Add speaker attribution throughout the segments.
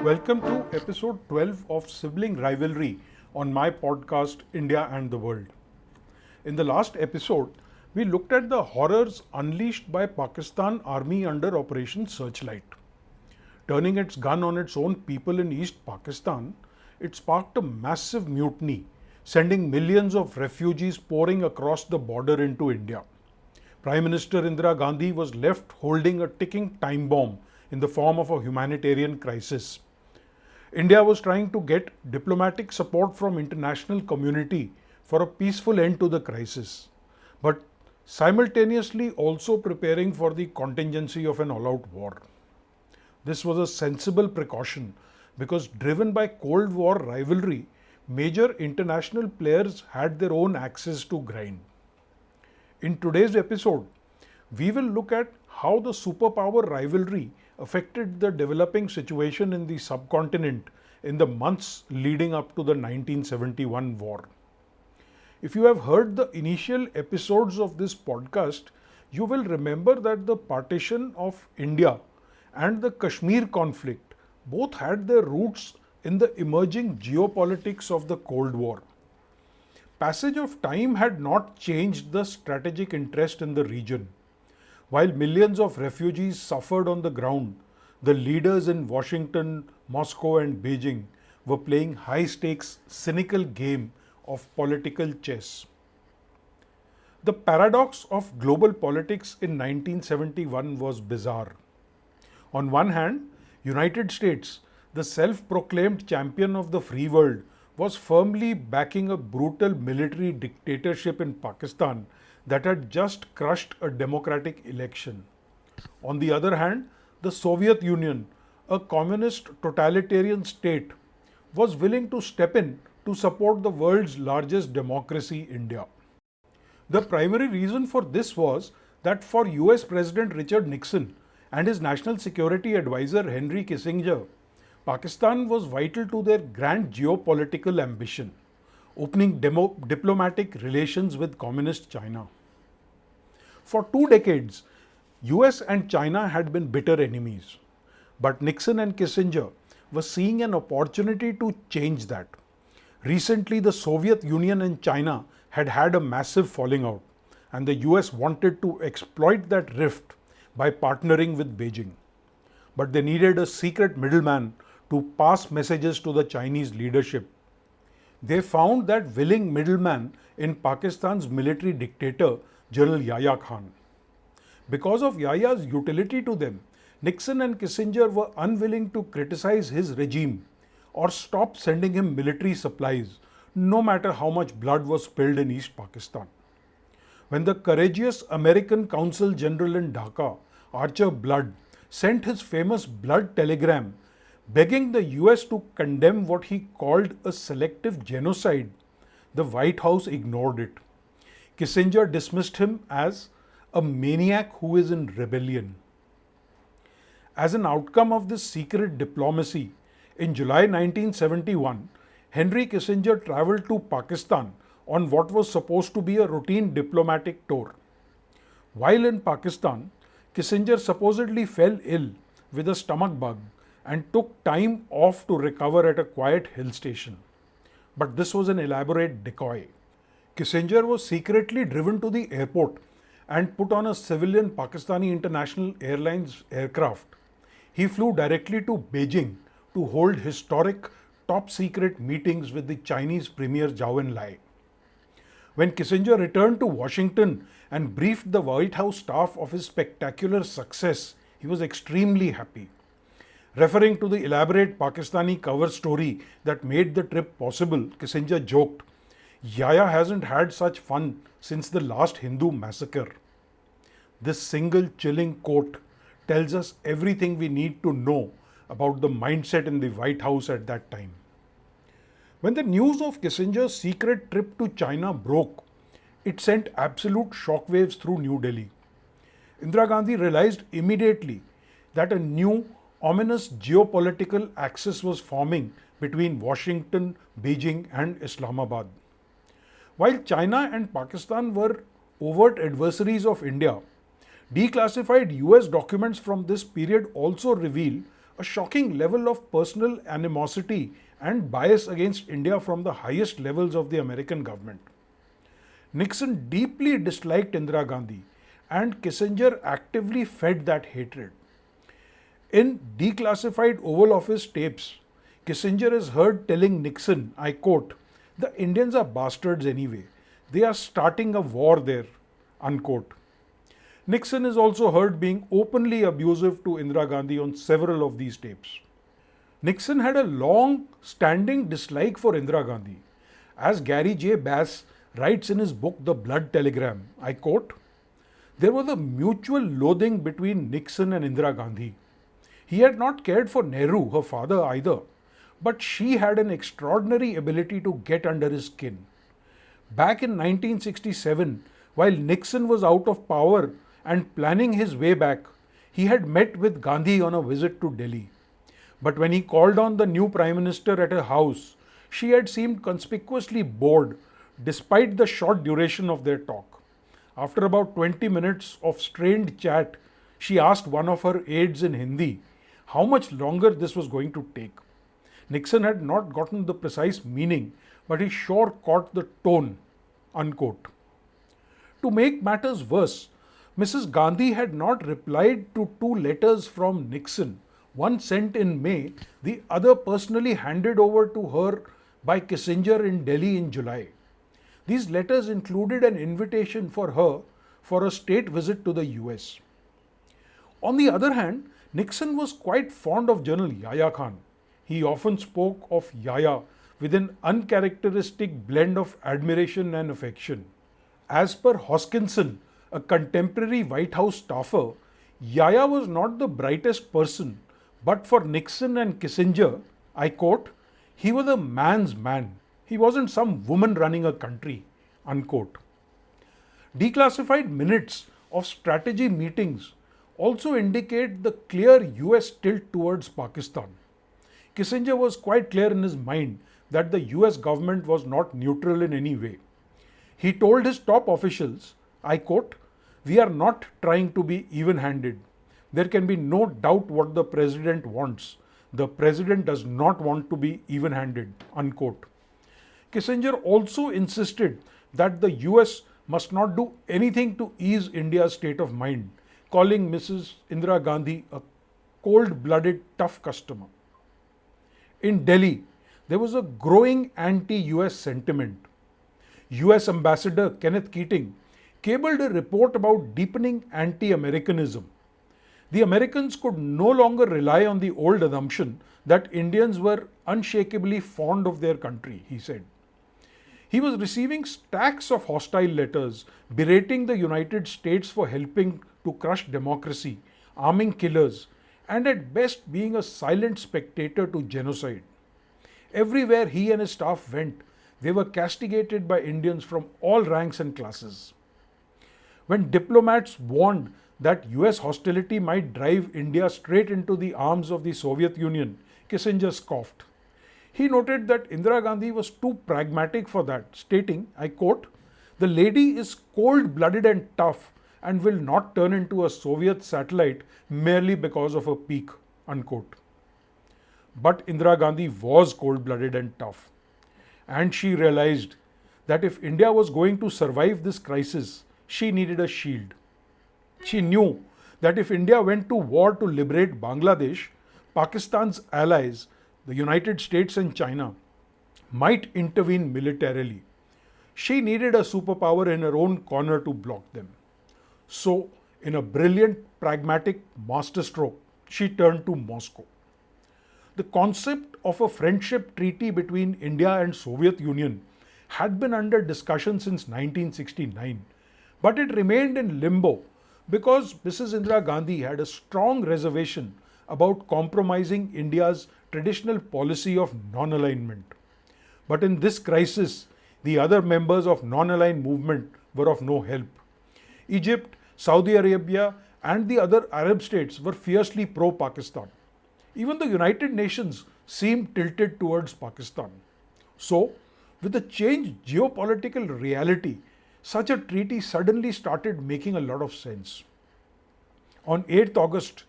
Speaker 1: Welcome to episode 12 of Sibling Rivalry on my podcast India and the World. In the last episode, we looked at the horrors unleashed by Pakistan Army under Operation Searchlight. Turning its gun on its own people in East Pakistan, it sparked a massive mutiny, sending millions of refugees pouring across the border into India. Prime Minister Indira Gandhi was left holding a ticking time bomb in the form of a humanitarian crisis. India was trying to get diplomatic support from international community for a peaceful end to the crisis, but simultaneously also preparing for the contingency of an all-out war. This was a sensible precaution because driven by Cold War rivalry, major international players had their own axes to grind. In today's episode, we will look at how the superpower rivalry affected the developing situation in the subcontinent in the months leading up to the 1971 war. If you have heard the initial episodes of this podcast, you will remember that the partition of India and the Kashmir conflict both had their roots in the emerging geopolitics of the Cold War. Passage of time had not changed the strategic interest in the region. While millions of refugees suffered on the ground, the leaders in Washington, Moscow and Beijing were playing high-stakes, cynical game of political chess. The paradox of global politics in 1971 was bizarre. On one hand, United States, the self-proclaimed champion of the free world, was firmly backing a brutal military dictatorship in Pakistan that had just crushed a democratic election. On the other hand, the Soviet Union, a communist totalitarian state, was willing to step in to support the world's largest democracy, India. The primary reason for this was that for US President Richard Nixon and his national security advisor Henry Kissinger, Pakistan was vital to their grand geopolitical ambition, opening diplomatic relations with communist China. For 2 decades, US and China had been bitter enemies, but Nixon and Kissinger were seeing an opportunity to change that. Recently, the Soviet Union and China had had a massive falling out, and the US wanted to exploit that rift by partnering with Beijing. But they needed a secret middleman to pass messages to the Chinese leadership. They found that willing middleman in Pakistan's military dictator, General Yahya Khan. Because of Yahya's utility to them, Nixon and Kissinger were unwilling to criticize his regime or stop sending him military supplies, no matter how much blood was spilled in East Pakistan. When the courageous American Consul General in Dhaka, Archer Blood, sent his famous blood telegram begging the US to condemn what he called a selective genocide, the White House ignored it. Kissinger dismissed him as a maniac who is in rebellion. As an outcome of this secret diplomacy, in July 1971, Henry Kissinger travelled to Pakistan on what was supposed to be a routine diplomatic tour. While in Pakistan, Kissinger supposedly fell ill with a stomach bug and took time off to recover at a quiet hill station. But this was an elaborate decoy. Kissinger was secretly driven to the airport and put on a civilian Pakistani International Airlines aircraft. He flew directly to Beijing to hold historic top secret meetings with the Chinese Premier Zhou Enlai. When Kissinger returned to Washington and briefed the White House staff of his spectacular success, he was extremely happy. Referring to the elaborate Pakistani cover story that made the trip possible, Kissinger joked, "Yahya hasn't had such fun since the last Hindu massacre." This single chilling quote tells us everything we need to know about the mindset in the White House at that time. When the news of Kissinger's secret trip to China broke, it sent absolute shockwaves through New Delhi. Indira Gandhi realized immediately that a new, ominous geopolitical axis was forming between Washington, Beijing and Islamabad. While China and Pakistan were overt adversaries of India, declassified US documents from this period also reveal a shocking level of personal animosity and bias against India from the highest levels of the American government. Nixon deeply disliked Indira Gandhi, and Kissinger actively fed that hatred. In declassified Oval Office tapes, Kissinger is heard telling Nixon, I quote, "The Indians are bastards anyway. They are starting a war there," unquote. Nixon is also heard being openly abusive to Indira Gandhi on several of these tapes. Nixon had a long standing dislike for Indira Gandhi. As Gary J. Bass writes in his book The Blood Telegram, I quote, "There was a mutual loathing between Nixon and Indira Gandhi. He had not cared for Nehru, her father, either, but she had an extraordinary ability to get under his skin. Back in 1967, while Nixon was out of power and planning his way back, he had met with Gandhi on a visit to Delhi. But when he called on the new Prime Minister at her house, she had seemed conspicuously bored despite the short duration of their talk. After about 20 minutes of strained chat, she asked one of her aides in Hindi how much longer this was going to take. Nixon had not gotten the precise meaning, but he sure caught the tone," unquote. To make matters worse, Mrs. Gandhi had not replied to two letters from Nixon, one sent in May, the other personally handed over to her by Kissinger in Delhi in July. These letters included an invitation for her for a state visit to the US. On the other hand, Nixon was quite fond of General Yahya Khan. He often spoke of Yahya with an uncharacteristic blend of admiration and affection. As per Hoskinson, a contemporary White House staffer, Yahya was not the brightest person, but for Nixon and Kissinger, I quote, "He was a man's man. He wasn't some woman running a country," unquote. Declassified minutes of strategy meetings also indicate the clear US tilt towards Pakistan. Kissinger was quite clear in his mind that the US government was not neutral in any way. He told his top officials, I quote, "We are not trying to be even-handed. There can be no doubt what the president wants. The president does not want to be even-handed," unquote. Kissinger also insisted that the US must not do anything to ease India's state of mind, calling Mrs. Indira Gandhi a cold-blooded, tough customer. In Delhi, there was a growing anti-US sentiment. US Ambassador Kenneth Keating cabled a report about deepening anti-Americanism. The Americans could no longer rely on the old assumption that Indians were unshakably fond of their country, he said. He was receiving stacks of hostile letters berating the United States for helping to crush democracy, arming killers, and at best being a silent spectator to genocide. Everywhere he and his staff went, they were castigated by Indians from all ranks and classes. When diplomats warned that US hostility might drive India straight into the arms of the Soviet Union, Kissinger scoffed. He noted that Indira Gandhi was too pragmatic for that, stating, I quote, "The lady is cold-blooded and tough and will not turn into a Soviet satellite merely because of a peak," unquote. But Indira Gandhi was cold-blooded and tough. And she realized that if India was going to survive this crisis, she needed a shield. She knew that if India went to war to liberate Bangladesh, Pakistan's allies, the United States and China, might intervene militarily. She needed a superpower in her own corner to block them. So, in a brilliant, pragmatic masterstroke, she turned to Moscow. The concept of a friendship treaty between India and Soviet Union had been under discussion since 1969, but it remained in limbo because Mrs. Indira Gandhi had a strong reservation about compromising India's traditional policy of non-alignment. But in this crisis, the other members of non-aligned movement were of no help. Egypt, Saudi Arabia, and the other Arab states were fiercely pro-Pakistan. Even the United Nations seemed tilted towards Pakistan. So, with the changed geopolitical reality, such a treaty suddenly started making a lot of sense. On 8th August,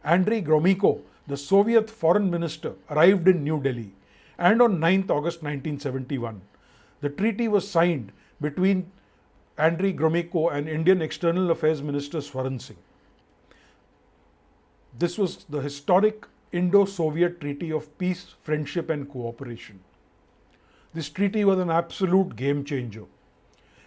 Speaker 1: Andrei Gromyko, the Soviet foreign minister, arrived in New Delhi, and on 9th August 1971, the treaty was signed between Andrei Gromyko and Indian External Affairs Minister Swaran Singh. This was the historic Indo-Soviet Treaty of Peace, Friendship and Cooperation. This treaty was an absolute game changer.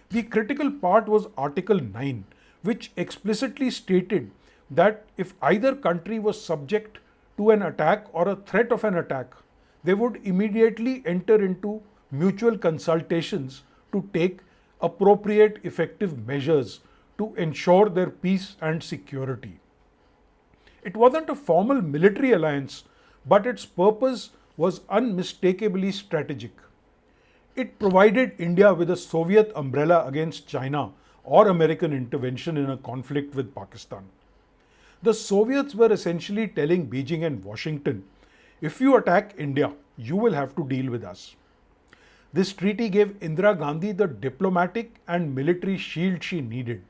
Speaker 1: The critical part was Article 9, which explicitly stated that if either country was subject to an attack or a threat of an attack, they would immediately enter into mutual consultations to take appropriate effective measures to ensure their peace and security. It wasn't a formal military alliance, but its purpose was unmistakably strategic. It provided India with a Soviet umbrella against China or American intervention in a conflict with Pakistan. The Soviets were essentially telling Beijing and Washington, if you attack India, you will have to deal with us. This treaty gave Indira Gandhi the diplomatic and military shield she needed.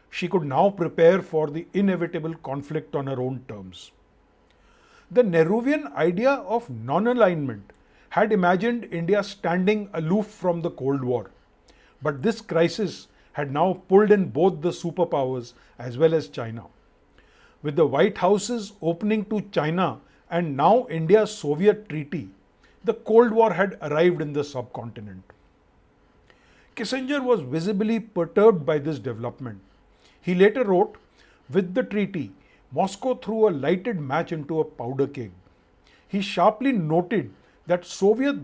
Speaker 1: She could now prepare for the inevitable conflict on her own terms. The Nehruvian idea of non-alignment had imagined India standing aloof from the Cold War. But this crisis had now pulled in both the superpowers as well as China. With the White House's opening to China and now India's Soviet treaty, the Cold War had arrived in the subcontinent. Kissinger was visibly perturbed by this development. He later wrote, with the treaty, Moscow threw a lighted match into a powder keg. He sharply noted that Soviet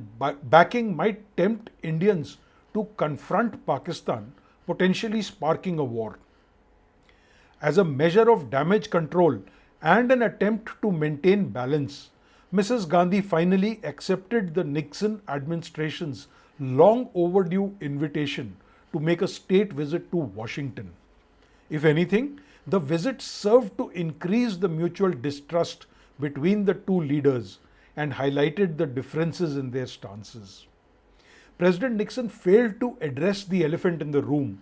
Speaker 1: backing might tempt Indians to confront Pakistan, potentially sparking a war. As a measure of damage control and an attempt to maintain balance, Mrs. Gandhi finally accepted the Nixon administration's long overdue invitation to make a state visit to Washington. If anything, the visit served to increase the mutual distrust between the two leaders and highlighted the differences in their stances. President Nixon failed to address the elephant in the room,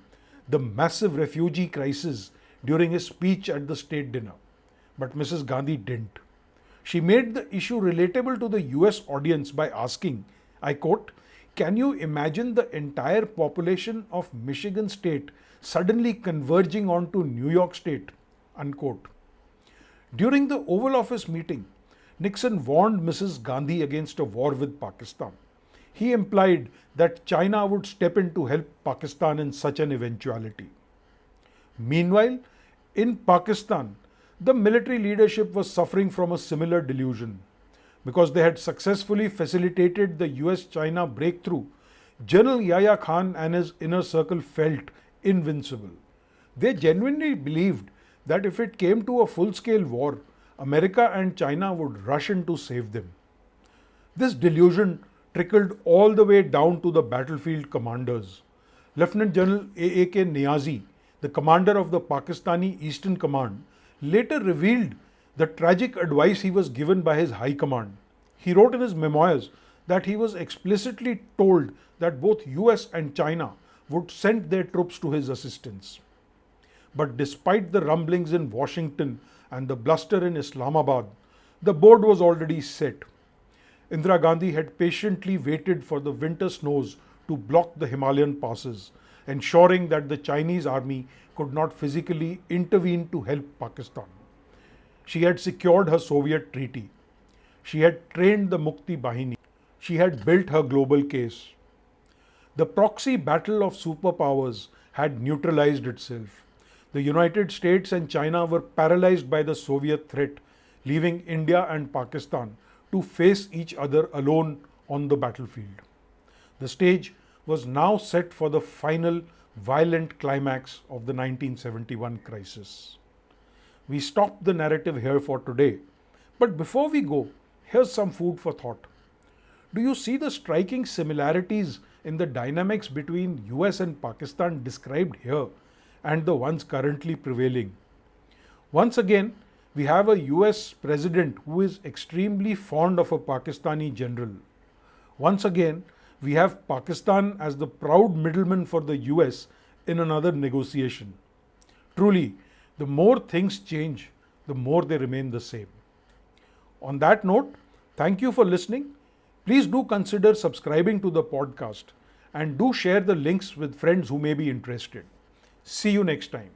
Speaker 1: the massive refugee crisis, during his speech at the state dinner. But Mrs. Gandhi didn't. She made the issue relatable to the US audience by asking, I quote, "Can you imagine the entire population of Michigan state suddenly converging onto New York state?" Unquote. During the Oval Office meeting, Nixon warned Mrs. Gandhi against a war with Pakistan. He implied that China would step in to help Pakistan in such an eventuality. Meanwhile, in Pakistan, the military leadership was suffering from a similar delusion. Because they had successfully facilitated the US-China breakthrough, General Yahya Khan and his inner circle felt invincible. They genuinely believed that if it came to a full-scale war, America and China would rush in to save them. This delusion trickled all the way down to the battlefield commanders. Lieutenant General A.A.K. Niazi, the commander of the Pakistani Eastern Command, later revealed the tragic advice he was given by his high command. He wrote in his memoirs that he was explicitly told that both US and China would send their troops to his assistance. But despite the rumblings in Washington and the bluster in Islamabad, the board was already set. Indira Gandhi had patiently waited for the winter snows to block the Himalayan passes, ensuring that the Chinese army could not physically intervene to help Pakistan. She had secured her Soviet treaty. She had trained the Mukti Bahini. She had built her global case. The proxy battle of superpowers had neutralized itself. The United States and China were paralyzed by the Soviet threat, leaving India and Pakistan to face each other alone on the battlefield. The stage was now set for the final violent climax of the 1971 crisis. We stop the narrative here for today, but before we go, here's some food for thought. Do you see the striking similarities in the dynamics between US and Pakistan described here and the ones currently prevailing? Once again, we have a US president who is extremely fond of a Pakistani general. Once again, we have Pakistan as the proud middleman for the US in another negotiation. Truly, the more things change, the more they remain the same. On that note, thank you for listening. Please do consider subscribing to the podcast and do share the links with friends who may be interested. See you next time.